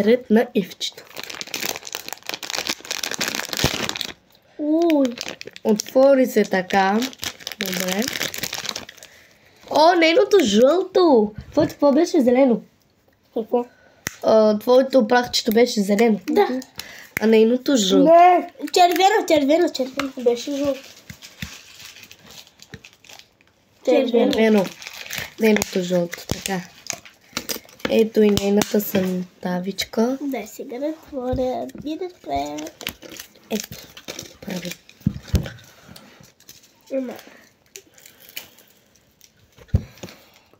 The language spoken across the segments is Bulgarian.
Ред на Ивчето. Ой. Отвори се така. Добре. О, нейното жълто! Твоето какво беше зелено? Какво? Твоето прахчето беше зелено. Да. А нейното жълто. Не, червено беше жълто. Червено. Нейното жълто, така. Ето и нейната сънтавичка. Да, сега да отворя и да спре. Ето, прави.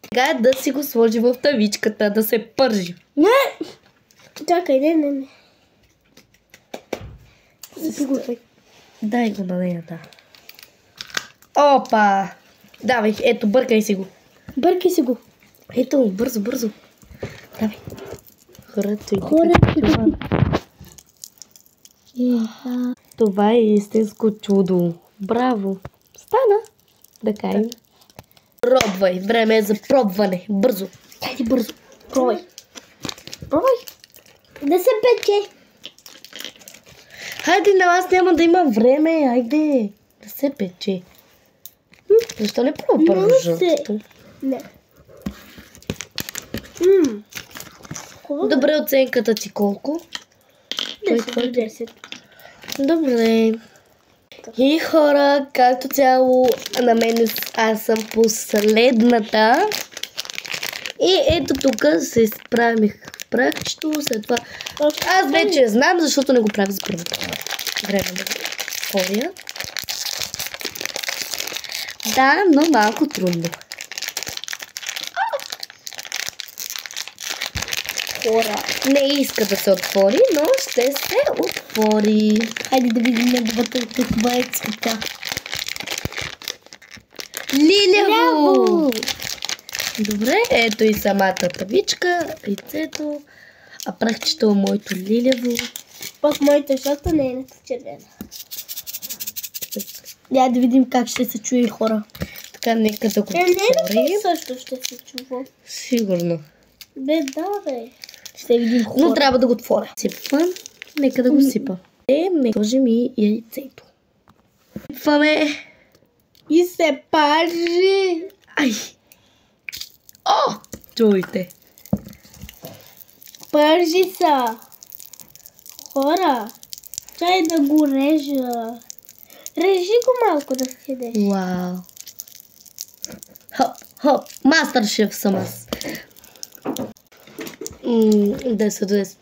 Сега да си го сложи в тавичката, да се пържи. Не! Чакай, не. Запигвай. Дай го на нея, да. Опа! Давай, ето, бъркай си го. Бъркай си го. Ето, бързо. Давай. Хората. Това е истинско чудо. Браво. Стана. Да кажем. Пробвай. Време е за пробване. Бързо. Хайде бързо. Пробвай. Да се пече. Хайде, на вас няма да има време. Хайде. Да се пече. Защо не пробва първо жълтото? Не. Добре, оценката ти колко? 10. Добре. И хора, както цяло на мен аз съм последната. И ето тук се справих прахчето, след това аз вече знам, защото не го правя за първо време да го отворя. Да, но малко трудно. Хора. Не иска да се отвори, но ще се отвори. Хайде да видим неговата каква е цвета. Лилево! Добре, ето и самата тавичка, яйцето, а прахчето е моето лилево. Пък моята жълта не е червена. Я да видим как ще се чуе, хора. Така, нека да го Не отворим. също ще се чува. Сигурно. Бе. Ще видим хора. Но трябва да го отворя. Сипвам. Нека да го сипа. Нека сложим и яйцето. Сипваме. И се пържи. Ай! О! Чуйте. Пържи са. Хора. Чай да го режа. Режи го малко да седеш. Вау. Хоп. Мастер шеф съм аз. 10 от 10.